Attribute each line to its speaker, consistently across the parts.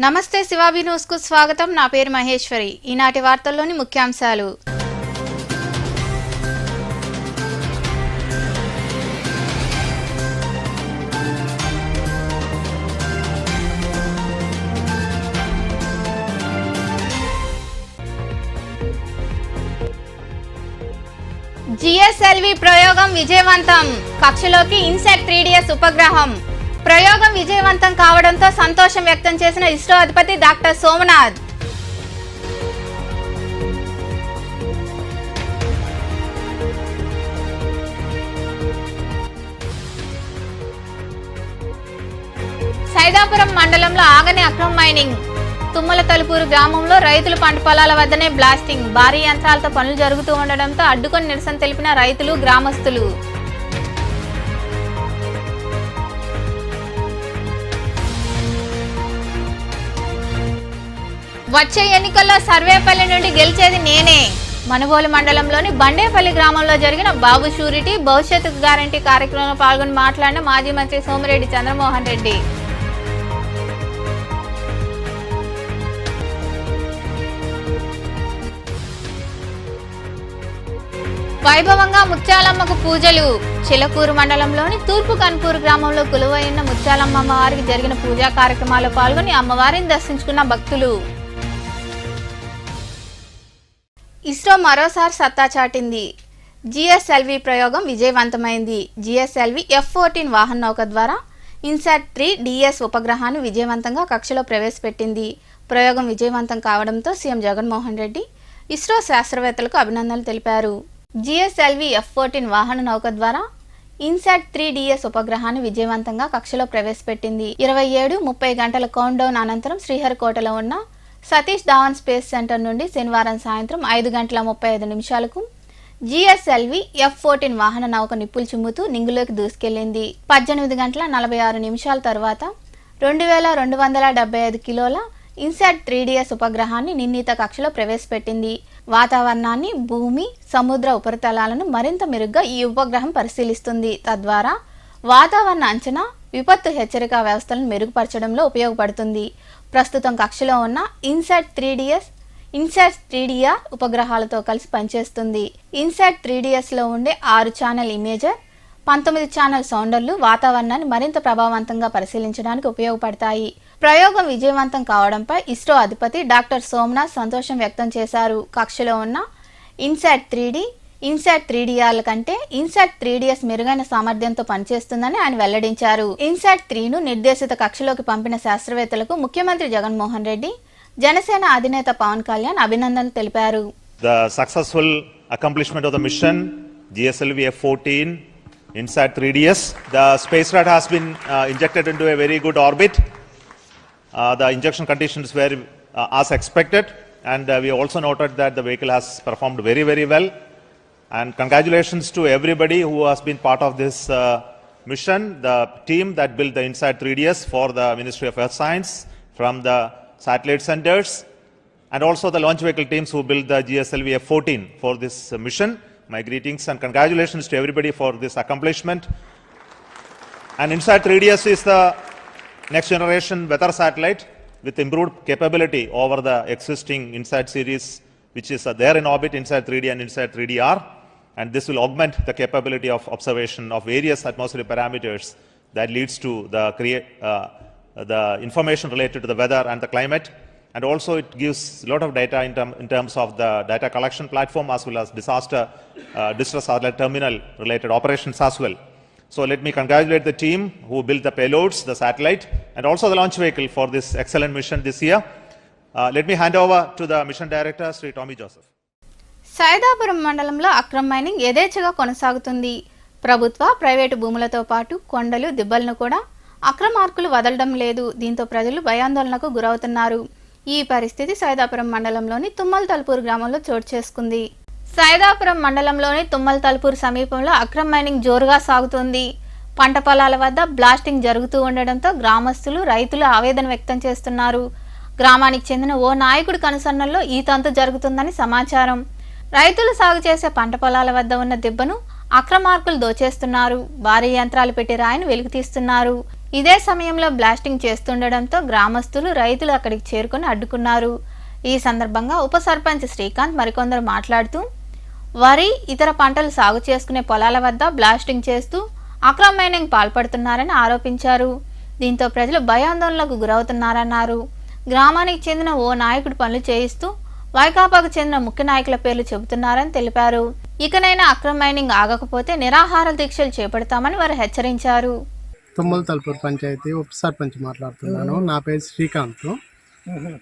Speaker 1: నమస్తే శివాబి న్యూస్ కు స్వాగతం. నా పేరు మహేశ్వరి. ఈనాటి వార్తల్లోని ముఖ్యాంశాలు. జిఎస్ఎల్వి ప్రయోగం విజయవంతం. కక్షలోకి ఇన్సాట్ 3DS ఉపగ్రహం. ప్రయోగం విజయవంతం కావడంతో సంతోషం వ్యక్తం చేసిన ఇస్రో అధిపతి డాక్టర్ సోమనాథ్. సైదాపురం మండలంలో ఆగని అక్రమ మైనింగ్. తుమ్మల తలుపూరు గ్రామంలో రైతులు పంట పొలాల వద్దనే బ్లాస్టింగ్. భారీ యంత్రాలతో పనులు జరుగుతూ ఉండడంతో అడ్డుకొని నిరసన తెలిపిన రైతులు, గ్రామస్తులు. వచ్చే ఎన్నికల్లో సర్వేపల్లి నుండి గెలిచేది నేనే. మనుగోలు మండలంలోని బండేపల్లి గ్రామంలో జరిగిన బాబు షూరిటీ భవిష్యత్తుకు గ్యారంటీ కార్యక్రమంలో పాల్గొని మాట్లాడిన మాజీ మంత్రి సోమిరెడ్డి చంద్రమోహన్ రెడ్డి. వైభవంగా ముత్యాలమ్మకు పూజలు. చిలకూరు మండలంలోని తూర్పు కన్పూరు గ్రామంలో కొలువైన ముత్యాలమ్మ అమ్మవారికి జరిగిన పూజా కార్యక్రమాల్లో పాల్గొని అమ్మవారిని దర్శించుకున్న భక్తులు. ఇస్రో మరోసారి సత్తా చాటింది. జిఎస్ఎల్వి ప్రయోగం విజయవంతమైంది. జిఎస్ఎల్వి F-14 వాహన నౌక ద్వారా ఇన్సాట్ 3DS ఉపగ్రహాన్ని విజయవంతంగా కక్షలో ప్రవేశపెట్టింది. ప్రయోగం విజయవంతం కావడంతో సీఎం జగన్మోహన్ రెడ్డి ఇస్రో శాస్త్రవేత్తలకు అభినందనలు తెలిపారు. జిఎస్ఎల్వి F-14 వాహన నౌక ద్వారా ఇన్సాట్ 3DS ఉపగ్రహాన్ని విజయవంతంగా కక్షలో ప్రవేశపెట్టింది. 27-30 గంటల కౌంట్డౌన్ అనంతరం శ్రీహరికోటలో ఉన్న సతీష్ ధావన్ స్పేస్ సెంటర్ నుండి శనివారం సాయంత్రం 5:35 జిఎస్ఎల్వి F-14 వాహన నౌక నిప్పులు చిమ్ముతూ నింగులోకి దూసుకెళ్లింది. 18:46 తర్వాత 2275 కిలోల ఇన్సాట్ 3DS ఉపగ్రహాన్ని నిర్ణీత కక్షలో ప్రవేశపెట్టింది. వాతావరణాన్ని, భూమి, సముద్ర ఉపరితలాలను మరింత మెరుగ్గా ఈ ఉపగ్రహం పరిశీలిస్తుంది. తద్వారా వాతావరణ అంచనా, విపత్తు హెచ్చరిక వ్యవస్థలను మెరుగుపరచడంలో ఉపయోగపడుతుంది. ప్రస్తుతం కక్షలో ఉన్న ఇన్సాట్ 3DS, ఇన్సాట్ 3DR ఉపగ్రహాలతో కలిసి పనిచేస్తుంది. ఇన్సాట్ 3DS లో ఉండే 6 ఛానల్ ఇమేజర్, 19 ఛానల్ సౌండర్లు వాతావరణాన్ని మరింత ప్రభావవంతంగా పరిశీలించడానికి ఉపయోగపడతాయి. ప్రయోగం విజయవంతం కావడంపై ఇస్రో అధిపతి డాక్టర్ సోమనాథ్ సంతోషం వ్యక్తం చేశారు. కక్షలో ఉన్న ఇన్సాట్ 3D, ఇన్సాట్ 3DR కంటే ఇన్సాట్ 3DS మెరుగైన సామర్థ్యంతో పనిచేస్తుందని ఆయన వెల్లడించారు. ఇన్సాట్ 3ను నిర్దేశిత కక్షలోకి పంపిన శాస్త్రవేత్తలకు ముఖ్యమంత్రి జగన్మోహన్ రెడ్డి, జనసేన అధినేత పవన్ కళ్యాణ్ అభినందనలు తెలిపారు.
Speaker 2: The successful accomplishment of the mission GSLV F-14 INSAT 3DS. The spacecraft has been injected into a very good orbit. The injection conditions were as expected, and we also noted that the vehicle has performed very, very well. And congratulations to everybody who has been part of this mission, the team that built the INSAT 3DS for the Ministry of Earth Science from the satellite centers, and also the launch vehicle teams who built the GSLV F-14 for this mission. My greetings and congratulations to everybody for this accomplishment. And INSAT 3DS is the next generation weather satellite with improved capability over the existing INSAT series, which is there in orbit, INSAT 3D and INSAT 3DR. And this will augment the capability of observation of various atmospheric parameters that leads to the information related to the weather and the climate. And also it gives a lot of data in terms of the data collection platform as well as distress alert terminal related operations as well. So let me congratulate the team who built the payloads, the satellite, and also the launch vehicle for this excellent mission this year. Let me hand over to the mission director, Sri Tommy Joseph.
Speaker 1: Saidapuram మండలంలో అక్రమ mining యథేచ్ఛగా కొనసాగుతుంది. ప్రభుత్వ, private భూములతో పాటు కొండలు, దిబ్బలను కూడా అక్రమార్కులు వదలడం లేదు. దీంతో ప్రజలు భయాందోళనకు గురవుతున్నారు. ఈ పరిస్థితి సైదాపురం మండలంలోని తుమ్మల తలుపూరు గ్రామంలో చోటు చేసుకుంది. సైదాపురం మండలంలోని తుమ్మల తలుపూరు సమీపంలో అక్రమ మైనింగ్ జోరుగా సాగుతుంది. పంట పొలాల వద్ద బ్లాస్టింగ్ జరుగుతూ ఉండడంతో గ్రామస్తులు, రైతులు ఆవేదన వ్యక్తం చేస్తున్నారు. గ్రామానికి చెందిన ఓ నాయకుడి కనుసన్నల్లో ఈ తంతు జరుగుతుందని సమాచారం. రైతులు సాగు చేసే పంట పొలాల వద్ద ఉన్న దిబ్బను అక్రమార్కులు దోచేస్తున్నారు. భారీ యంత్రాలు పెట్టి రాయిని వెలికి తీస్తున్నారు. ఇదే సమయంలో బ్లాస్టింగ్ చేస్తుండడంతో గ్రామస్తులు రైతులు అక్కడికి చేరుకొని అడ్డుకున్నారు. ఈ సందర్భంగా ఉప సర్పంచ్ శ్రీకాంత్ మరికొందరు మాట్లాడుతూ వరి ఇతర పంటలు సాగు చేసుకునే పొలాల వద్ద బ్లాస్టింగ్ చేస్తూ అక్రమ మైనింగ్ పాల్పడుతున్నారని ఆరోపించారు. దీంతో ప్రజలు భయాందోళనలకు గురవుతున్నారన్నారు. గ్రామానికి చెందిన ఓ నాయకుడు పనులు చేయిస్తూ వైకాపాకు చెందిన ముఖ్య నాయకుల పేర్లు చెబుతున్నారని తెలిపారు. ఇకనైనా అక్రమ మైనింగ్ ఆగకపోతే నిరాహార దీక్షలు చేపడతామని వారు హెచ్చరించారు.
Speaker 3: తుమ్మలతలుపూరు పంచాయతీ ఉప సర్పంచ్ మాట్లాడుతున్నాను. నా పేరు శ్రీకాంత్.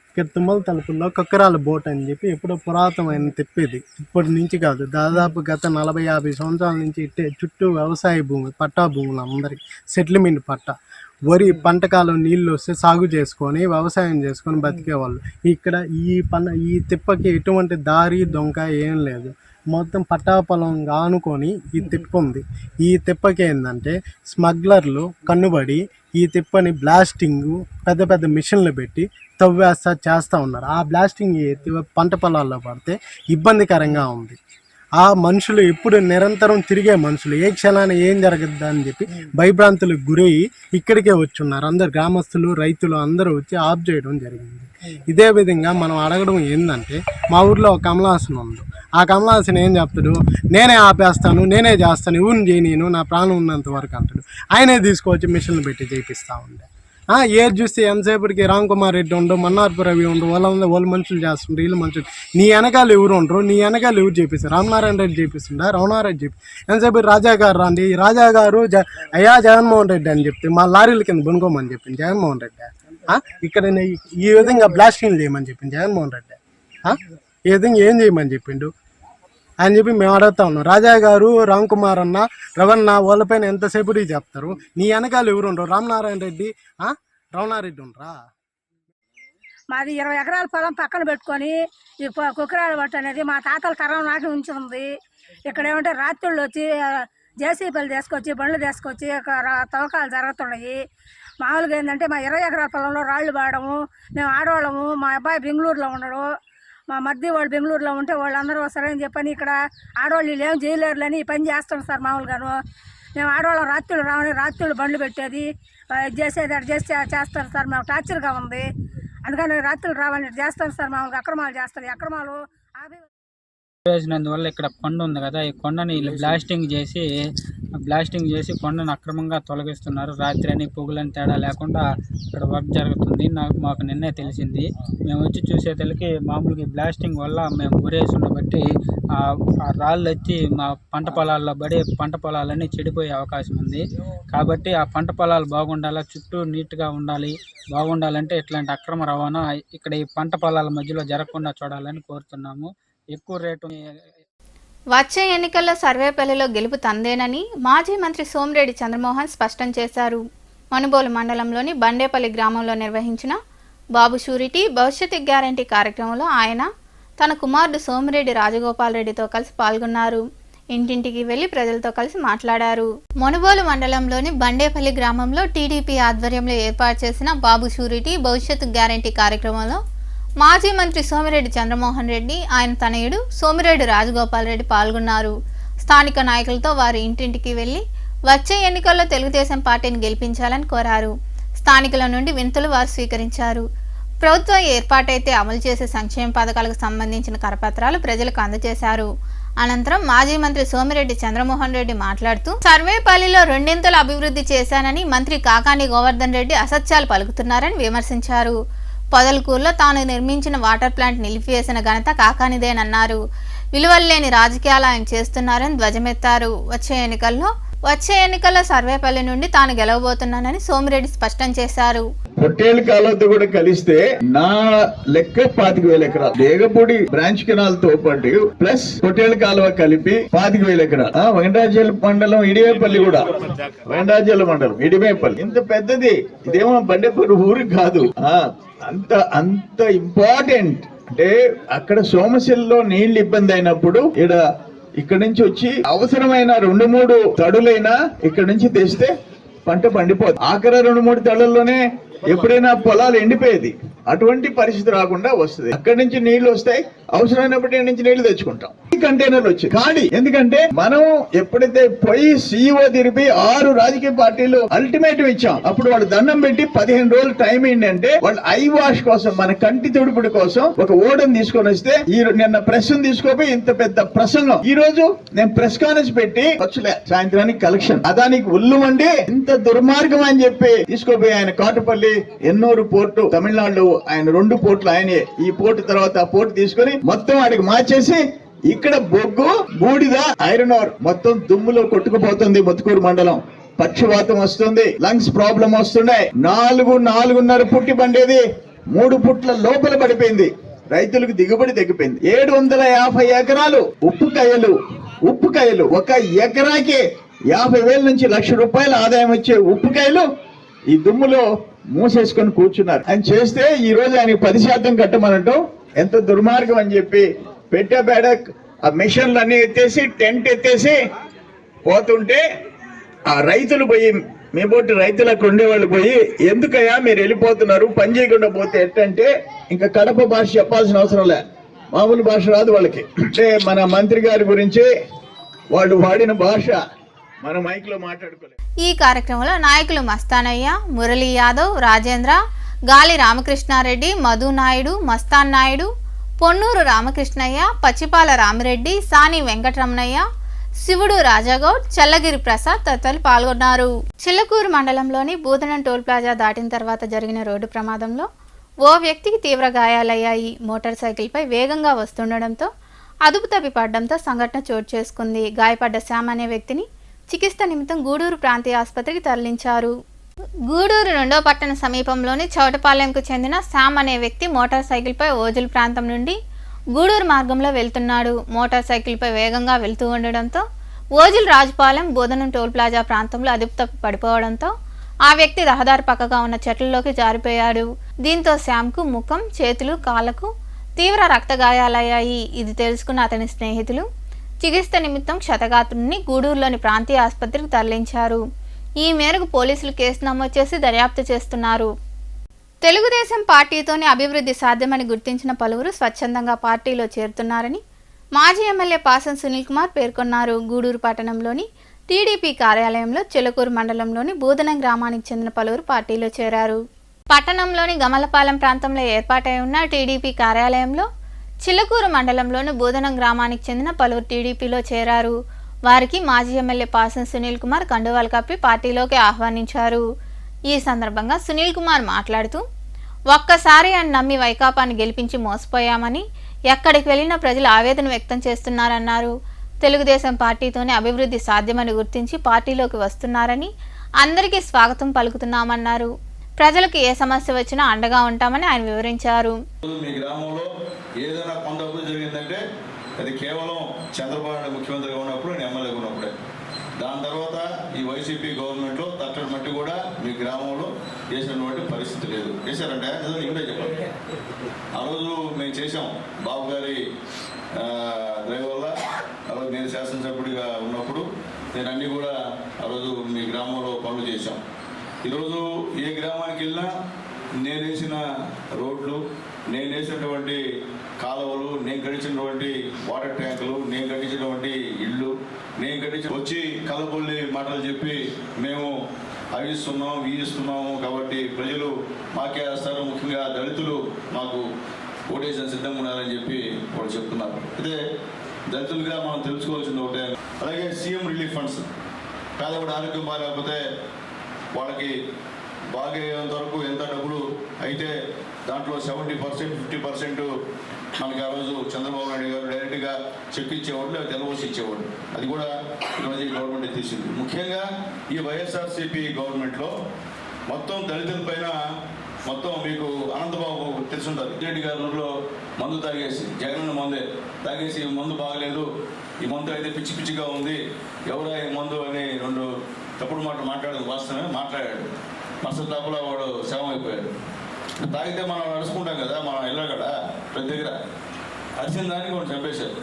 Speaker 3: ఇక్కడ తుమ్మలతలుపుల్లో కక్కరాల బోట్ అని చెప్పి ఎప్పుడో పురాతనమైన తిప్పేది. ఇప్పటి నుంచి కాదు, దాదాపు గత 40-50 సంవత్సరాల నుంచి ఇట్టే చుట్టూ వ్యవసాయ భూమి, పట్టా భూములు అందరికి సెటిల్మెంట్ పట్టా, వరి పంటకాలం నీళ్ళు వస్తే సాగు చేసుకొని వ్యవసాయం చేసుకొని బతికేవాళ్ళు. ఇక్కడ ఈ తిప్పకి ఎటువంటి దారి దొంగ ఏం లేదు. మొత్తం పట్టాపొలం ఆనుకొని ఈ తిప్ప ఉంది. ఈ తిప్పకి ఏంటంటే స్మగ్లర్లు కన్నుబడి ఈ తిప్పని బ్లాస్టింగ్ పెద్ద పెద్ద మిషన్లు పెట్టి తవ్వేస్తా చేస్తూ ఉన్నారు. ఆ బ్లాస్టింగ్ పంట పొలాల్లో పడితే ఇబ్బందికరంగా ఉంది. ఆ మనుషులు ఎప్పుడు నిరంతరం తిరిగే మనుషులు ఏ క్షణాన్ని ఏం జరగద్దా అని చెప్పి భయభ్రాంతులకు గురయ్యి ఇక్కడికే వచ్చున్నారు. అందరు గ్రామస్తులు రైతులు అందరూ వచ్చి ఆఫ్ చేయడం జరిగింది. ఇదే విధంగా మనం అడగడం ఏంటంటే, మా ఊర్లో ఒక కమలాసన్ ఉంది. ఆ కమలాసన్ ఏం చెప్తాడు, నేనే ఆపేస్తాను, నేనే చేస్తాను, ఎవరిని చేయను, నా ప్రాణం ఉన్నంత వరకు అంటాడు. ఆయనే తీసుకొచ్చి మిషన్లు పెట్టి చేపిస్తూ ఉండే. ఏది చూస్తే ఎంతసేపటికి రామ్ కుమార్ రెడ్డి ఉండు, మన్నార్పు రవి ఉండు, వాళ్ళు మనుషులు చేస్తుండ్రు, వీళ్ళు మనుషులు. నీ వెనకాల ఎవరు ఉండరు, నీ వెనకాల ఎవరు చేపిస్తారు? రామనారాయణ రెడ్డి చేపిస్తుండ, రమణారెడ్డి చెప్పి ఎంతసేపు రాజా గారు రాండి, రాజా గారు అయ్యా జగన్మోహన్ రెడ్డి అని చెప్తే మా లారీల కింద బొనుకోమని చెప్పింది జగన్మోహన్ రెడ్డి. ఇక్కడ ఈ విధంగా బ్లాస్టింగ్ చేయమని చెప్పింది జగన్మోహన్ రెడ్డి. ఈ విధంగా ఏం చేయమని చెప్పిండు అని చెప్పి మేము అడుగుతా ఉన్నాం. రాజా గారు, రామ్ కుమార్ అన్న, రవణ వాళ్ళపైన ఎంతసేపు చెప్తారు? నీ వెనకాల ఎవరు ఉండరు? రామనారాయణ రెడ్డి, రమణారెడ్డి ఉండరా?
Speaker 4: మాది 20 ఎకరాల పొలం పక్కన పెట్టుకొని ఈ కుక్కరాల బట్ట అనేది మా తాతల తరం నాటి నుంచి ఉంది. ఇక్కడ ఏమంటే రాత్రుళ్ళు వచ్చి జేసీబీలు తీసుకొచ్చి బండ్లు తీసుకొచ్చి తవ్వకాలు జరుగుతున్నాయి. మామూలుగా ఏంటంటే మా 20 ఎకరాల పొలంలో రాళ్ళు పాడము, మేము ఆడవాళ్ళము, మా అబ్బాయి బెంగళూరులో ఉండడు, మా మధ్య వాళ్ళు బెంగళూరులో ఉంటే వాళ్ళందరూ వస్తారని చెప్పని ఇక్కడ ఆడవాళ్ళు వీళ్ళు ఏం చేయలేరులని ఈ పని చేస్తాం సార్. మామూలుగాను మేము ఆడవాళ్ళం రాత్రులు రావని రాత్రులు బండ్లు పెట్టేది చేసేది అటు చేస్తారు సార్. మాకు టార్చర్గా ఉంది, అందుకని రాత్రులు రావాలని చేస్తారు సార్. మామూలుగా అక్రమాలు చేస్తారు. ఈ అక్రమాలు
Speaker 5: వేసినందువల్ల ఇక్కడ కొండ ఉంది కదా, ఈ కొండని వీళ్ళు బ్లాస్టింగ్ చేసి కొండను అక్రమంగా తొలగిస్తున్నారు. రాత్రి అని పొగులని తేడా లేకుండా ఇక్కడ వర్క్ జరుగుతుంది. మాకు నిన్నే తెలిసింది. మేము వచ్చి చూసేతలకి మామూలుగా బ్లాస్టింగ్ వల్ల మేము ఊరేసి ఉండబట్టి ఆ రాళ్ళు వచ్చి మా పంట పొలాల్లో పడి పంట పొలాలన్నీ చెడిపోయే అవకాశం ఉంది. కాబట్టి ఆ పంట పొలాలు బాగుండాలా, చుట్టూ నీట్గా ఉండాలి. బాగుండాలంటే ఇట్లాంటి అక్రమ రవాణా ఇక్కడ ఈ పంట పొలాల మధ్యలో జరగకుండా చూడాలని కోరుతున్నాము. ఎక్కువ రేటు
Speaker 1: వచ్చే ఎన్నికల్లో సర్వేపల్లిలో గెలుపు తందేనని మాజీ మంత్రి సోమిరెడ్డి చంద్రమోహన్ స్పష్టం చేశారు. మనుబోలు మండలంలోని బండేపల్లి గ్రామంలో నిర్వహించిన బాబు షూరిటీ భవిష్యత్తు గ్యారంటీ కార్యక్రమంలో ఆయన తన కుమారుడు సోమిరెడ్డి రాజగోపాల్ రెడ్డితో కలిసి పాల్గొన్నారు. ఇంటింటికి వెళ్లి ప్రజలతో కలిసి మాట్లాడారు. మనుబోలు మండలంలోని బండేపల్లి గ్రామంలో టీడీపీ ఆధ్వర్యంలో ఏర్పాటు చేసిన బాబు షూరిటీ భవిష్యత్తు గ్యారంటీ కార్యక్రమంలో మాజీ మంత్రి సోమిరెడ్డి చంద్రమోహన్ రెడ్డి, ఆయన తనయుడు సోమిరెడ్డి రాజగోపాల్ రెడ్డి పాల్గొన్నారు. స్థానిక నాయకులతో వారు ఇంటింటికి వెళ్లి వచ్చే ఎన్నికల్లో తెలుగుదేశం పార్టీని గెలిపించాలని కోరారు. స్థానికుల నుండి వినతులు వారు స్వీకరించారు. ప్రభుత్వం ఏర్పాటైతే అమలు చేసే సంక్షేమ పథకాలకు సంబంధించిన కరపత్రాలు ప్రజలకు అందజేశారు. అనంతరం మాజీ మంత్రి సోమిరెడ్డి చంద్రమోహన్ రెడ్డి మాట్లాడుతూ సర్వేపల్లిలో 2 అభివృద్ధి చేశానని మంత్రి కాకాని గోవర్ధన్ రెడ్డి అసత్యాలు పలుకుతున్నారని విమర్శించారు. పొదలకూరులో తాను నిర్మించిన వాటర్ ప్లాంట్ నిలిపివేసిన ఘనత కాకానిదేనన్నారు. విలువల్లేని రాజకీయాలు ఆయన చేస్తున్నారని ధ్వజమెత్తారు. వచ్చే ఎన్నికల్లో సర్వేపల్లి నుండి తాను గెలవబోతున్నానని సోమిరెడ్డి స్పష్టం చేశారు.
Speaker 6: పొట్టేళ్ల కాలువతో కూడా కలిస్తే నా లెక్క 25,000 ఎకరాలు, దేగపూడి బ్రాంచ్ కెనాల్ తో పాటు ప్లస్ పొట్టేళ్ల కాలువ కలిపి 25,000 ఎకరాలు. వెంకటాచల మండలం ఇడివేపల్లి కూడా, వెంకటాచల మండలం ఇడివేపల్లి ఇంత పెద్దది. ఇదేమో బండేపల్లి ఊరు కాదు. అంత ఇంపార్టెంట్. అంటే అక్కడ సోమశిలలో నీళ్లు ఇబ్బంది అయినప్పుడు ఇక్కడ నుంచి వచ్చి అవసరమైన 2-3 తడులైనా ఇక్కడ నుంచి తెస్తే పంట పండిపోదు. ఆఖరి 2-3 తడుల్లోనే ఎప్పుడైనా పొలాలు ఎండిపోయేది, అటువంటి పరిస్థితి రాకుండా వస్తుంది. అక్కడి నుంచి నీళ్లు వస్తాయి, అవసరమైనప్పటి నుంచి నీళ్లు తెచ్చుకుంటాం. ఈ కంటైనర్లు వచ్చి ఖాళీ. ఎందుకంటే మనం ఎప్పుడైతే పోయి CEO తిరిపి 6 రాజకీయ పార్టీలు అల్టిమేటం ఇచ్చాం, అప్పుడు వాళ్ళు దండం పెట్టి 15 రోజులు టైం ఏంటంటే వాళ్ళు ఐ వాష్ కోసం, మన కంటి తుడుపుడి కోసం ఒక ఓడను తీసుకొని వస్తే నిన్న ప్రెస్ తీసుకోపోయి ఇంత పెద్ద ప్రసంగం. ఈ రోజు నేను ప్రెస్ కాన్ఫరెన్స్ పెట్టి వచ్చలే, సాయంత్రానికి కలెక్షన్ అదానికి ఉల్లుమండి ఇంత దుర్మార్గం అని చెప్పి తీసుకోపోయి ఆయన కాటుపల్లి ఎన్నూరు పోర్టు తమిళనాడులో ఆయన 2 పోర్టులు ఆయనే, ఈ పోర్టు తర్వాత ఆ పోర్టు తీసుకొని మొత్తం ఆడికి మార్చేసి ఇక్కడ బొగ్గు, బూడిద, ఐరన్ ఓర్ మొత్తం దుమ్ములో కొట్టుకుపోతుంది. ముత్తుకూరు మండలం పక్షవాతం వస్తుంది, లంగ్స్ ప్రాబ్లం వస్తున్నాయి. 4.5 పుట్టి పండేది 3 పుట్ల లోపల పడిపోయింది. రైతులకు దిగుబడి తగ్గిపోయింది. 750 ఎకరాలు ఉప్పుకాయలు ఒక ఎకరాకి 50,000 నుంచి ₹1,00,000 ఆదాయం వచ్చే ఉప్పుకాయలు ఈ దుమ్ములో మూసేసుకొని కూర్చున్నారు. ఆయన చేస్తే ఈ రోజు ఆయనకి 10% కట్టమనటం ఎంత దుర్మార్గం అని చెప్పి పెట్టబేడ ఆ మిషన్లు అన్ని ఎత్తేసి టెంట్ ఎత్తేసి పోతుంటే ఆ రైతులు పోయి, మీ బోటి రైతులు అక్కడ ఉండేవాళ్ళు పోయి, ఎందుకయ్యా మీరు వెళ్ళిపోతున్నారు, పని చేయకుండా పోతే ఎట్టంటే ఇంకా కడప భాష చెప్పాల్సిన అవసరం లే, మామూలు భాష రాదు వాళ్ళకి. అంటే మన మంత్రి గారి గురించి వాళ్ళు వాడిన భాష మన మైక్ లో మాట్లాడుకోలేదు.
Speaker 1: ఈ కార్యక్రమంలో నాయకులు మస్తానయ్య, మురళీ యాదవ్, రాజేంద్ర, గాలి రామకృష్ణారెడ్డి, మధు నాయుడు, మస్తాన్ నాయుడు, పొన్నూరు రామకృష్ణయ్య, పచ్చిపాల రామిరెడ్డి, సాని వెంకటరమణయ్య, శివుడు రాజాగౌడ్, చల్లగిరి ప్రసాద్ తదితరులు పాల్గొన్నారు. చిల్లకూరు మండలంలోని బూదనం టోల్ ప్లాజా దాటిన తర్వాత జరిగిన రోడ్డు ప్రమాదంలో ఓ వ్యక్తికి తీవ్ర గాయాలయ్యాయి. మోటార్ సైకిల్పై వేగంగా వస్తుండడంతో అదుపు తప్పి పడడంతో సంఘటన చోటు చేసుకుంది. గాయపడ్డ శ్యామ్ అనే వ్యక్తిని చికిత్స నిమిత్తం గూడూరు ప్రాంతీయ ఆసుపత్రికి తరలించారు. గూడూరు 2వ పట్టణ సమీపంలోని చౌటపాలెంకు చెందిన శ్యామ్ అనే వ్యక్తి మోటార్ సైకిల్పై ఓజుల్ ప్రాంతం నుండి గూడూరు మార్గంలో వెళ్తున్నాడు. మోటార్ సైకిల్పై వేగంగా వెళ్తూ ఉండడంతో ఓజుల్ రాజుపాలెం బోధనం టోల్ ప్లాజా ప్రాంతంలో అదుపు తప్పి పడిపోవడంతో ఆ వ్యక్తి రహదారి పక్కగా ఉన్న చెట్లలోకి జారిపోయాడు. దీంతో శ్యామ్కు ముఖం, చేతులు, కాళ్లకు తీవ్ర రక్త గాయాలయ్యాయి. ఇది తెలుసుకున్న అతని స్నేహితులు చికిత్స నిమిత్తం క్షతగాత్రుడిని గూడూరులోని ప్రాంతీయ ఆసుపత్రికి తరలించారు. ఈ మేరకు పోలీసులు కేసు నమోదు చేసి దర్యాప్తు చేస్తున్నారు. తెలుగుదేశం పార్టీతోనే అభివృద్ధి సాధ్యమని గుర్తించిన పలువురు స్వచ్ఛందంగా పార్టీలో చేరుతున్నారని మాజీ ఎమ్మెల్యే పాసం సునీల్ కుమార్ పేర్కొన్నారు. గూడూరు పట్టణంలోని టీడీపీ కార్యాలయంలో చిలకూరు మండలంలోని బూదనం గ్రామానికి చెందిన పలువురు పార్టీలో చేరారు. పట్టణంలోని గమలపాలెం ప్రాంతంలో ఏర్పాటై ఉన్న టీడీపీ కార్యాలయంలో చిలకూరు మండలంలోని బూదనం గ్రామానికి చెందిన పలువురు టీడీపీలో చేరారు. వారికి మాజీ ఎమ్మెల్యే పాసం సునీల్ కుమార్ కండువాలు కప్పి పార్టీలోకి ఆహ్వానించారు. ఈ సందర్భంగా సునీల్ కుమార్ మాట్లాడుతూ, ఒక్కసారి అని నమ్మి వైకాపాని గెలిపించి మోసపోయామని ఎక్కడికి వెళ్ళినా ప్రజలు ఆవేదన వ్యక్తం చేస్తున్నారన్నారు. తెలుగుదేశం పార్టీతోనే అభివృద్ధి సాధ్యమని గుర్తించి పార్టీలోకి వస్తున్నారని అందరికీ స్వాగతం పలుకుతున్నామన్నారు. ప్రజలకు ఏ సమస్య వచ్చినా అండగా ఉంటామని ఆయన వివరించారు.
Speaker 7: మీ గ్రామంలో ఏదైనా కొంత అభివృద్ధి జరిగిందంటే అది కేవలం చంద్రబాబు నాయుడు ముఖ్యమంత్రిగా ఉన్నప్పుడు, నేను ఎమ్మెల్యేగా ఉన్నప్పుడే. దాని తర్వాత ఈ వైసీపీ గవర్నమెంట్లో తట్టడి మట్టి కూడా మీ గ్రామంలో చేసినటువంటి పరిస్థితి లేదు. చేశారంటే ఇక్కడే చెప్పండి. ఆ రోజు మేము చేసాం బాబు గారి దయ వల్ల. ఆ రోజు నేను శాసనసభ్యుడిగా ఉన్నప్పుడు నేను అన్నీ కూడా ఆ రోజు మీ గ్రామంలో పనులు చేశాం. ఈరోజు ఏ గ్రామానికి వెళ్ళినా నేను వేసిన రోడ్లు, నేను వేసినటువంటి కాలువలు, నేను కట్టించినటువంటి వాటర్ ట్యాంకులు, నేను కట్టించినటువంటి ఇళ్ళు, నేను వచ్చి కలపల్లి మాటలు చెప్పి మేము అవి ఇస్తున్నాము కాబట్టి ప్రజలు మాకే వేస్తారు, ముఖ్యంగా దళితులు మాకు ఓటేసిన సిద్ధంగా ఉండాలని చెప్పి వాళ్ళు చెప్తున్నారు. అయితే దళితులుగా మనం తెలుసుకోవాల్సింది ఒకటే. అలాగే సీఎం రిలీఫ్ ఫండ్స్, పేదవాడి ఆరోగ్యం బాగాలేకపోతే వాళ్ళకి బాగయ్యేంత వరకు ఎంత డబ్బులు అయితే దాంట్లో 70%, 50% మనకి ఆ రోజు చంద్రబాబు నాయుడు గారు డైరెక్ట్గా చెక్ ఇచ్చేవాడు, లేదా తెలవసి ఇచ్చేవాడు. అది కూడా ఈరోజు ఈ గవర్నమెంట్ తీసింది. ముఖ్యంగా ఈ వైఎస్ఆర్సీపీ గవర్నమెంట్లో మొత్తం దళితుల పైన మొత్తం మీకు అనంతబాబు తెలుసుంటుంది. రెడ్డి గారి ఊళ్ళో మందు తాగేసి, జగనన్న మందే తాగేసి, మందు బాగలేదు, ఈ మందు అయితే పిచ్చి పిచ్చిగా ఉంది, ఎవరా ఈ మందు అని 2 తప్పుడు మాటలు మాట్లాడేది వాస్తవమే మాట్లాడాడు. మస్తు తప్పులో వాడు శవం అయిపోయాడు. తాగితే మనం అరుచుకుంటాం కదా, మనం వెళ్ళాం కదా ప్రతి దగ్గర, అరిచిన దానికి వాడు చంపేశారు.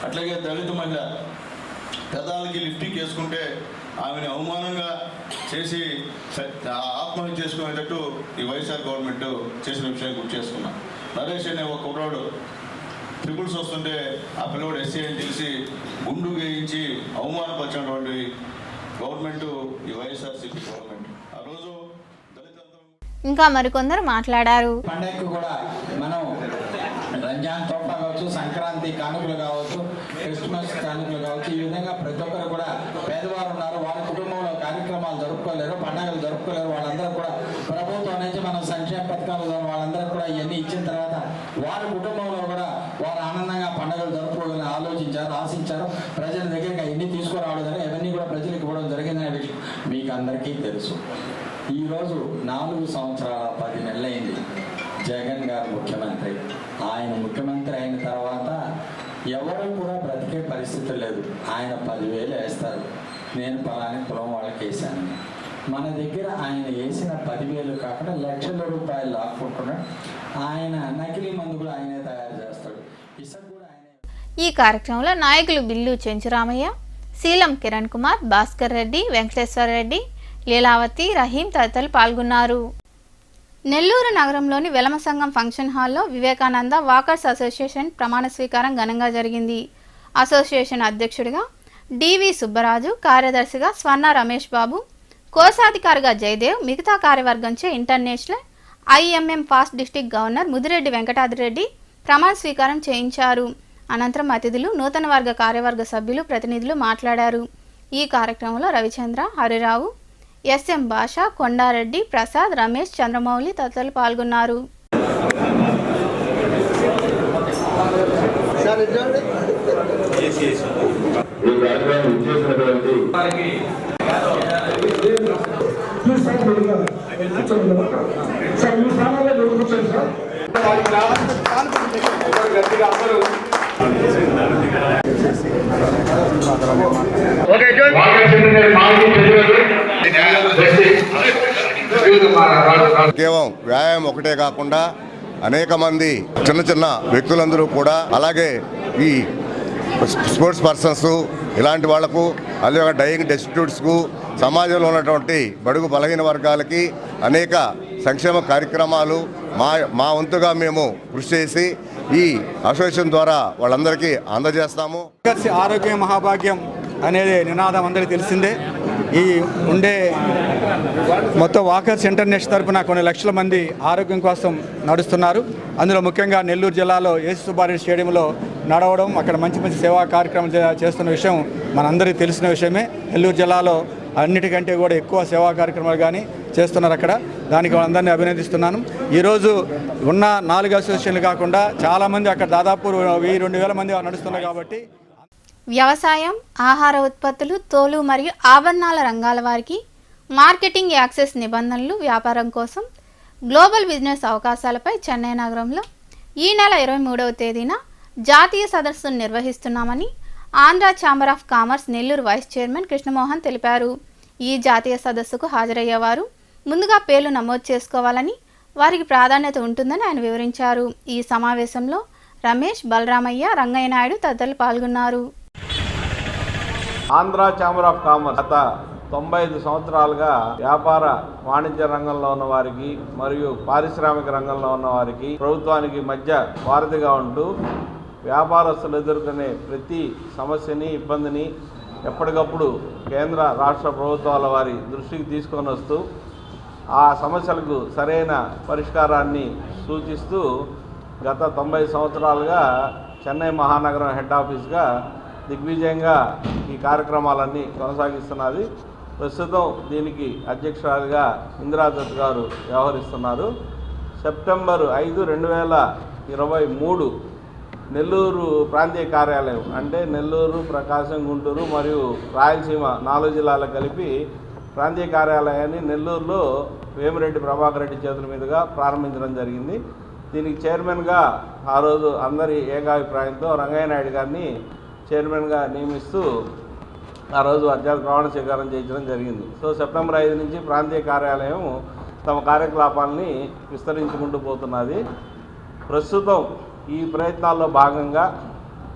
Speaker 7: అట్లాగే దళిత మహిళ పెదాలకి లిఫ్టింగ్ వేసుకుంటే ఆమెను అవమానంగా చేసి ఆత్మహత్య చేసుకునేటట్టు ఈ వైఎస్ఆర్ గవర్నమెంట్ చేసిన విషయాన్ని గుర్తు చేసుకున్నాం. నరేష్ అనే ఒక కుర్రాడు ట్రిపుల్స్ వస్తుంటే ఆ పిల్లవాడు ఎస్సీ అని తెలిసి గుండు వేయించి అవమానపరిచినటువంటి గవర్నమెంట్ ఈ వైఎస్ఆర్సీపీ గవర్నమెంట్. ఆ రోజు
Speaker 1: ఇంకా మరికొందరు మాట్లాడారు.
Speaker 8: పండగకు కూడా మనం రంజాన్ తోఫా కావచ్చు, సంక్రాంతి కానుకలు కావచ్చు, క్రిస్మస్ కానుకలు కావచ్చు, ఈ విధంగా ప్రతి ఒక్కరు కూడా పేదవారు ఉన్నారు, వారి కుటుంబంలో కార్యక్రమాలు జరుపుకోలేరు, పండుగలు జరుపుకోలేరు. వాళ్ళందరూ కూడా ప్రభుత్వం నుంచి మనం సంక్షేమ పథకాలు వాళ్ళందరూ కూడా ఇవన్నీ ఇచ్చిన తర్వాత వారి కుటుంబంలో కూడా వారు ఆనందంగా పండుగలు జరుపుకోవాలని ఆలోచించారు, ఆశించారు. ప్రజల దగ్గరికి అవన్నీ తీసుకురావడం, ఇవన్నీ కూడా ప్రజలకు ఇవ్వడం జరిగిందనే విషయం మీకు అందరికీ తెలుసు. ఈరోజు 4 సంవత్సరాల 10 నెలలైంది జగన్ గారు ముఖ్యమంత్రి. ఆయన ముఖ్యమంత్రి అయిన తర్వాత ఎవరు కూడా బ్రతికే పరిస్థితి లేదు. ఆయన 10,000 వేస్తారు, నేను పలాని కులం వాళ్ళకి వేసాను. మన దగ్గర ఆయన వేసిన 10,000 కాకుండా లక్షల రూపాయలు లాక్కుంటున్నాడు. ఆయన నకిలీ మందు కూడా ఆయనే తయారు చేస్తాడు, ఇసుక కూడా ఆయనే.
Speaker 1: ఈ కార్యక్రమంలో నాయకులు బిల్లు చెంచురామయ్య, శీలం కిరణ్ కుమార్, భాస్కర్ రెడ్డి, వెంకటేశ్వర రెడ్డి, లీలావతి, రహీం తదితరులు పాల్గొన్నారు. నెల్లూరు నగరంలోని వెలమ సంఘం ఫంక్షన్ హాల్లో వివేకానంద వాకర్స్ అసోసియేషన్ ప్రమాణ స్వీకారం ఘనంగా జరిగింది. అసోసియేషన్ అధ్యక్షుడిగా డివి సుబ్బరాజు, కార్యదర్శిగా స్వర్ణ రమేష్ బాబు, కోశాధికారిగా జయదేవ్, మిగతా కార్యవర్గంచే international IMM past district governor Mudireddy Venkatadri Reddy ప్రమాణ స్వీకారం చేయించారు. అనంతరం అతిథులు, నూతన వర్గ కార్యవర్గ సభ్యులు, ప్రతినిధులు మాట్లాడారు. ఈ కార్యక్రమంలో రవిచంద్ర, హరిరావు, ఎస్ఎం భాష, కొండారెడ్డి, ప్రసాద్, రమేష్, చంద్రమౌళి తదితరులు పాల్గొన్నారు.
Speaker 9: కేవలం వ్యాయామం ఒకటే కాకుండా అనేక మంది చిన్న చిన్న వ్యక్తులందరూ కూడా, అలాగే ఈ స్పోర్ట్స్ పర్సన్స్ ఇలాంటి వాళ్లకు, అలాగే డయింగ్ డెస్టిట్యూట్స్కు, సమాజంలో ఉన్నటువంటి బడుగు బలహీన వర్గాలకి అనేక సంక్షేమ కార్యక్రమాలు మా వంతుగా మేము కృషి చేసి ఈ అసోసియేషన్ ద్వారా వాళ్ళందరికీ అందజేస్తాము.
Speaker 10: ఆరోగ్య మహాభాగ్యం అనేది నినాదం అందరికీ తెలిసిందే. ఈ ఉండే మొత్తం వాకర్స్ ఇంటర్నేషనల్ తరఫున కొన్ని లక్షల మంది ఆరోగ్యం కోసం నడుస్తున్నారు. అందులో ముఖ్యంగా నెల్లూరు జిల్లాలో ఏసీ సుబ్బారెడ్డి స్టేడియంలో నడవడం, అక్కడ మంచి మంచి సేవా కార్యక్రమాలు చేస్తున్న విషయం మనందరికీ తెలిసిన విషయమే. నెల్లూరు జిల్లాలో అన్నిటికంటే కూడా ఎక్కువ సేవా కార్యక్రమాలు కానీ చేస్తున్నారు అక్కడ. దానికి వాళ్ళందరినీ అభినందిస్తున్నాను. ఈరోజు ఉన్న 4 అసోసియేషన్లు కాకుండా చాలామంది అక్కడ దాదాపు 1,000-2,000 మంది నడుస్తున్నారు. కాబట్టి
Speaker 1: వ్యవసాయం, ఆహార ఉత్పత్తులు, తోలు మరియు ఆభరణాల రంగాల వారికి మార్కెటింగ్ యాక్సెస్ నిబంధనలు, వ్యాపారం కోసం గ్లోబల్ బిజినెస్ అవకాశాలపై చెన్నై నగరంలో ఈ నెల 23వ తేదీన జాతీయ సదస్సును నిర్వహిస్తున్నామని Andhra chamber of commerce Nellore vice chairman Krishnamohan తెలిపారు. ఈ జాతీయ సదస్సుకు హాజరయ్యేవారు ముందుగా పేర్లు నమోదు చేసుకోవాలని, వారికి ప్రాధాన్యత ఉంటుందని ఆయన వివరించారు. ఈ సమావేశంలో రమేష్, బలరామయ్య, రంగయ్య నాయుడు తదితరులు పాల్గొన్నారు.
Speaker 11: ఆంధ్ర ఛాంబర్ ఆఫ్ కామర్స్ గత 95 సంవత్సరాలుగా వ్యాపార వాణిజ్య రంగంలో ఉన్న వారికి మరియు పారిశ్రామిక రంగంలో ఉన్న వారికి ప్రభుత్వానికి మధ్య వారధిగా ఉంటూ వ్యాపారస్తులు ఎదుర్కొనే ప్రతి సమస్యని, ఇబ్బందిని ఎప్పటికప్పుడు కేంద్ర రాష్ట్ర ప్రభుత్వాల వారి దృష్టికి తీసుకొని వస్తూ ఆ సమస్యలకు సరైన పరిష్కారాన్ని సూచిస్తూ గత 90 సంవత్సరాలుగా చెన్నై మహానగరం హెడ్ ఆఫీస్గా దిగ్విజయంగా ఈ కార్యక్రమాలన్నీ కొనసాగిస్తున్నది. ప్రస్తుతం దీనికి అధ్యక్షురాలుగా ఇందిరాదత్ గారు వ్యవహరిస్తున్నారు. సెప్టెంబర్ 5, 2023 నెల్లూరు ప్రాంతీయ కార్యాలయం అంటే నెల్లూరు, ప్రకాశం, గుంటూరు మరియు రాయలసీమ 4 జిల్లాలకు కలిపి ప్రాంతీయ కార్యాలయాన్ని నెల్లూరులో వేమిరెడ్డి ప్రభాకర్ రెడ్డి చేతుల మీదుగా ప్రారంభించడం జరిగింది. దీనికి చైర్మన్గా ఆ రోజు అందరి ఏకాభిప్రాయంతో రంగయ్య నాయుడు గారిని చైర్మన్గా నియమిస్తూ ఆ రోజు అధ్యక్ష ప్రమాణ స్వీకారం చేయించడం జరిగింది. సో సెప్టెంబర్ 5 నుంచి ప్రాంతీయ కార్యాలయం తమ కార్యకలాపాలని విస్తరించుకుంటూ పోతున్నది. ప్రస్తుతం ఈ ప్రయత్నాల్లో భాగంగా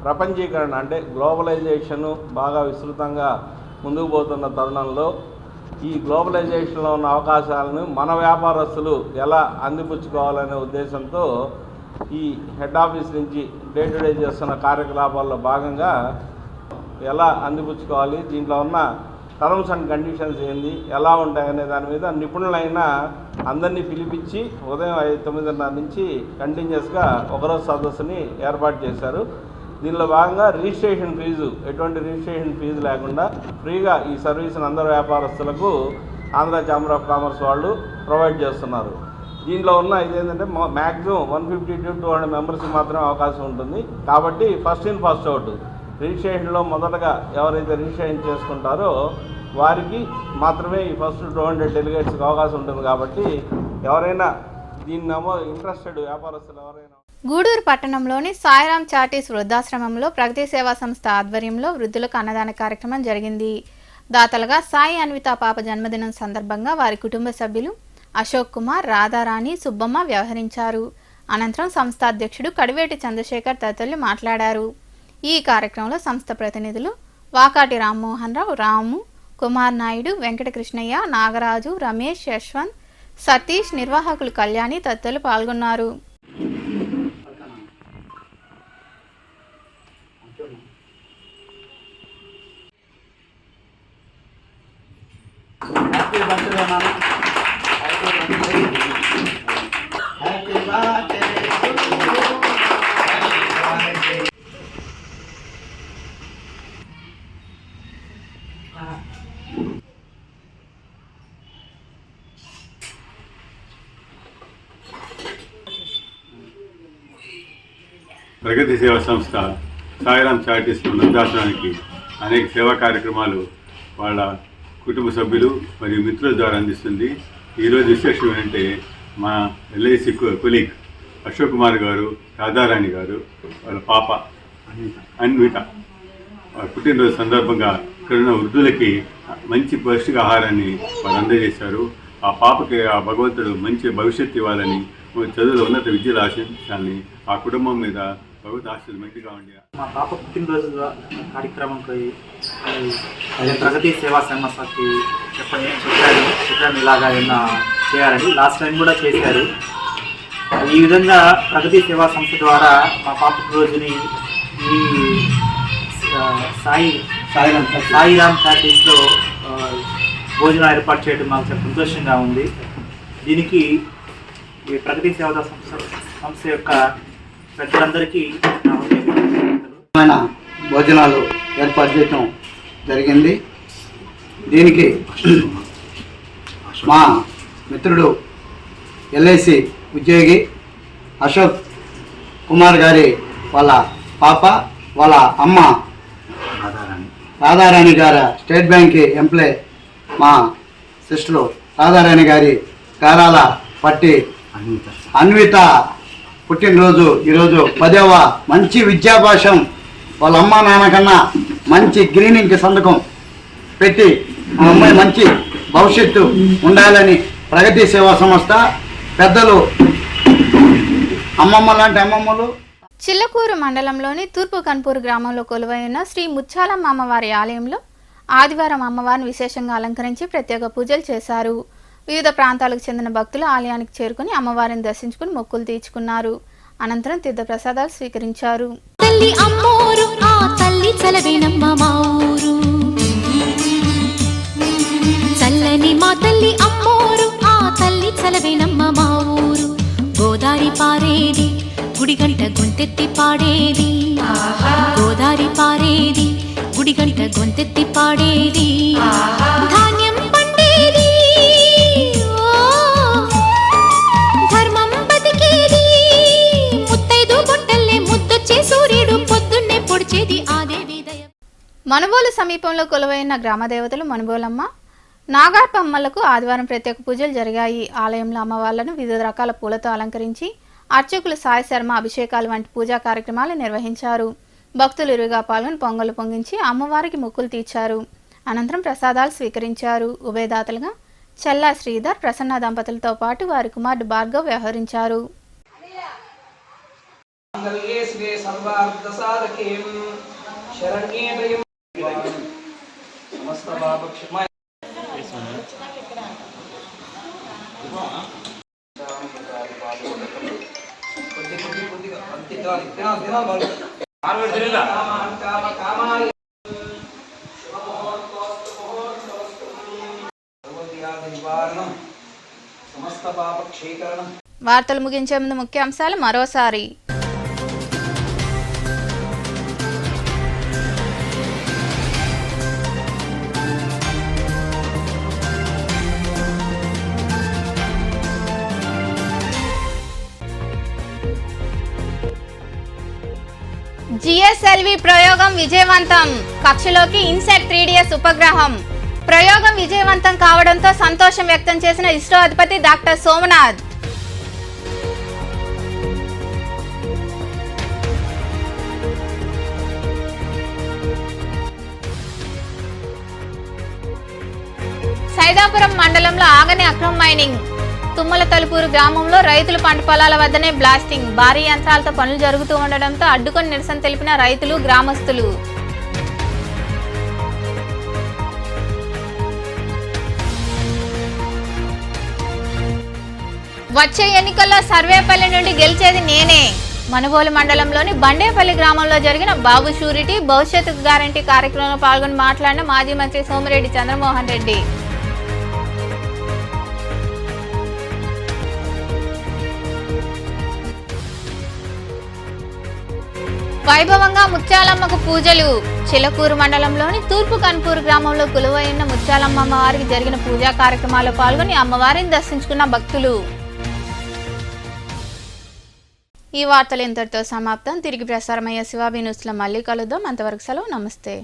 Speaker 11: ప్రపంచీకరణ అంటే గ్లోబలైజేషను బాగా విస్తృతంగా ముందుకు పోతున్న తరుణంలో ఈ గ్లోబలైజేషన్లో ఉన్న అవకాశాలను మన వ్యాపారస్తులు ఎలా అందిపుచ్చుకోవాలనే ఉద్దేశంతో ఈ హెడ్ ఆఫీస్ నుంచి డే టు డే చేస్తున్న కార్యకలాపాల్లో భాగంగా ఎలా అందిపుచ్చుకోవాలి, దీంట్లో ఉన్న టర్మ్స్ అండ్ కండిషన్స్ ఏంది, ఎలా ఉంటాయనే దాని మీద నిపుణులైన అందరినీ పిలిపించి ఉదయం 9:30 నుంచి కంటిన్యూస్గా ఒకరోజు సదస్సుని ఏర్పాటు చేశారు. దీనిలో భాగంగా రిజిస్ట్రేషన్ ఫీజు, ఎటువంటి రిజిస్ట్రేషన్ ఫీజు లేకుండా ఫ్రీగా ఈ సర్వీస్ని అందరు వ్యాపారస్తులకు ఆంధ్ర ఛాంబర్ ఆఫ్ కామర్స్ వాళ్ళు ప్రొవైడ్ చేస్తున్నారు. దీంట్లో ఉన్న ఇదేంటంటే మ్యాక్సిమం 150 to 200 మెంబర్స్కి మాత్రమే అవకాశం ఉంటుంది. కాబట్టి ఫస్ట్ ఇన్ ఫస్ట్ అవుట్ రిజిస్ట్రేషన్లో మొదటగా ఎవరైతే రిజిస్ట్రేషన్ చేసుకుంటారో వారికి మాత్రమే ఈ ఫస్ట్ 200 డెలిగేట్స్కి అవకాశం ఉంటుంది. కాబట్టి ఎవరైనా దీన్ని ఇంట్రెస్టెడ్ వ్యాపారస్తులు ఎవరైనా
Speaker 1: గూడూరు పట్టణంలోని సాయిరాం చార్టీస్ వృద్ధాశ్రమంలో ప్రగతి సేవా సంస్థ ఆధ్వర్యంలో వృద్ధులకు అన్నదాన కార్యక్రమం జరిగింది. దాతలుగా సాయి అన్విత పాప జన్మదినం సందర్భంగా వారి కుటుంబ సభ్యులు అశోక్ కుమార్, రాధారాణి, సుబ్బమ్మ వ్యవహరించారు. అనంతరం సంస్థ అధ్యక్షుడు కడివేటి చంద్రశేఖర్ తదితరులు మాట్లాడారు. ఈ కార్యక్రమంలో సంస్థ ప్రతినిధులు వాకాటి రామ్మోహన్ రావు, రాము, కుమార్ నాయుడు, వెంకటకృష్ణయ్య, నాగరాజు, రమేష్, యశ్వంత్, సతీష్, నిర్వాహకులు కళ్యాణి తదితరులు పాల్గొన్నారు.
Speaker 12: ప్రగతి సేవా సంస్థ సాయిరాం చారిటీస్ వృద్ధాశ్రమానికి అనేక సేవా కార్యక్రమాలు వాళ్ళ కుటుంబ సభ్యులు మరియు మిత్రుల ద్వారా అందిస్తుంది. ఈరోజు విశేషం ఏంటంటే మా ఎల్ఐసి కొలీగ్ అశోక్ కుమార్ గారు, రాధారాణి గారు, వాళ్ళ పాప అన్విత పుట్టినరోజు సందర్భంగా ఇక్కడున్న వృద్ధులకి మంచి పౌష్టికాహారాన్ని వారు అందజేశారు. ఆ పాపకి ఆ భగవంతుడు మంచి భవిష్యత్తు ఇవ్వాలని, చదువులో ఉన్నత విద్యలు ఆశించాలని, ఆ కుటుంబం మీద భగవత్ ఆశలు మంచిగా ఉండి.
Speaker 13: మా పాప పుట్టినరోజు కార్యక్రమంకి ప్రగతి సేవా సంస్థకి చెప్పాను ఇలాగా ఏమన్నా చేయాలని. లాస్ట్ టైం కూడా చేశారు. ఈ విధంగా ప్రగతి సేవా సంస్థ ద్వారా మా పాప రోజుని ఈ సాయిరామ్ చార్టీస్లో భోజనం ఏర్పాటు చేయడం మాకు చాలా సంతోషంగా ఉంది. దీనికి ఈ ప్రగతి సేవా సంస్థ యొక్క పెద్దలందరికీ
Speaker 14: భోజనాలు ఏర్పాటు చేయటం జరిగింది. దీనికి మా మిత్రుడు ఎల్ఐసి ఉద్యోగి అశోక్ కుమార్ గారి వాళ్ళ పాప, వాళ్ళ అమ్మ రాధారాణి గారి స్టేట్ బ్యాంక్ ఎంప్లాయ్ మా సిస్టరు రాధారాణి గారి గారాల పట్టి అన్విత పుట్టినరోజు ఈరోజు 10వ మంచి విద్యాభాషం వాళ్ళ అమ్మ నాన్న కన్నా మంచి గ్రీనింగ్కి సంతకం పెట్టి ఆ అమ్మాయి మంచి భవిష్యత్తు ఉండాలని ప్రగతి సేవా సంస్థ పెద్దలు అమ్మమ్మ లాంటి అమ్మమ్మలు.
Speaker 1: చిల్లకూరు మండలంలోని తూర్పు కన్పూరు గ్రామంలో కొలువైన శ్రీ ముచ్చాలమ్మ అమ్మవారి ఆలయంలో ఆదివారం అమ్మవారిని విశేషంగా అలంకరించి ప్రత్యేక పూజలు చేశారు. వివిధ ప్రాంతాలకు చెందిన భక్తులు ఆలయానికి చేరుకుని అమ్మవారిని దర్శించుకుని మొక్కులు తీర్చుకున్నారు. అనంతరం తీర్థ ప్రసాదాలు స్వీకరించారు.
Speaker 15: తల్లి అమ్మోరు ఆ తల్లి చలవేనమ్మ మా ఊరు, చల్లని మా తల్లి అమ్మోరు ఆ తల్లి చలవేనమ్మ మా ఊరు. గోదారి పారేది గుడిగంట గొంతెత్తి పాడేది, గోదారి పారేది గుడిగంట గొంతెత్తి పాడేది. ధాన్యం పండేది, ధర్మం బతికేది, ముత్తైదు గుంటల్లే ముద్దొచ్చే సూర్యుడు పొద్దున్నే పొడిచేది ఆదేవి దయ.
Speaker 1: మనుబోలు సమీపంలో కొలువైన గ్రామదేవతలు మనుబోలమ్మ, నాగార్పమ్మలకు ఆదివారం ప్రత్యేక పూజలు జరిగాయి. ఆలయంలో అమ్మవార్లను వివిధ రకాల పూలతో అలంకరించి అర్చకులు సాయి శర్మ అభిషేకాలు వంటి పూజా కార్యక్రమాలు నిర్వహించారు. భక్తులు ఇరుగా పాల్గొని పొంగలు పొంగించి అమ్మవారికి మొక్కులు తీర్చారు. అనంతరం ప్రసాదాలు స్వీకరించారు. ఉభయదాతలుగా చెల్లా శ్రీధర్, ప్రసన్న దంపతులతో పాటు వారి కుమారుడు భార్గవ్ వ్యవహరించారు.
Speaker 14: సమస్త పాప క్షమా కొద్దిగా అంతే దినాలు నివారణం సమస్త పాప క్షీకరణం.
Speaker 1: వార్తలు ముగించే ముందు ముఖ్యాంశాలు మరోసారి. GSLV ప్రయోగం విజయవంతం. కక్షలోకి ఇన్సాట్ 3DS ఉపగ్రహం. ప్రయోగం విజయవంతం కావడంతో సంతోషం వ్యక్తం చేసిన ఇస్రో అధిపతి డాక్టర్ సోమనాథ్. సైదాపురం మండలంలో ఆగని అక్రమ మైనింగ్. తుమ్మల తలుపూరు గ్రామంలో రైతులు పంట పొలాల వద్దనే బ్లాస్టింగ్. భారీ యంత్రాలతో పనులు జరుగుతూ ఉండడంతో అడ్డుకొని నిరసన తెలిపిన రైతులు, గ్రామస్తులు. వచ్చే ఎన్నికల్లో సర్వేపల్లి నుండి గెలిచేది నేనే. మనుబోలు మండలంలోని బండేపల్లి గ్రామంలో జరిగిన బాబు షూరిటీ భవిష్యత్తు గ్యారంటీ కార్యక్రమంలో పాల్గొని మాట్లాడిన మాజీ మంత్రి సోమిరెడ్డి చంద్రమోహన్ రెడ్డి. వైభవంగా ముత్యాలమ్మకు పూజలు. చిలకూరు మండలంలోని తూర్పు కన్పూర్ గ్రామంలో కొలువైన ముత్యాలమ్మ అమ్మవారికి జరిగిన పూజా కార్యక్రమాల్లో పాల్గొని అమ్మవారిని దర్శించుకున్న భక్తులు. ఈ వార్తలు ఇంతటితో సమాప్తం. తిరిగి ప్రసారమయ్యే శివాబీ న్యూస్లో మళ్ళీ కలుద్దాం. అంతవరకు సెలవు. నమస్తే.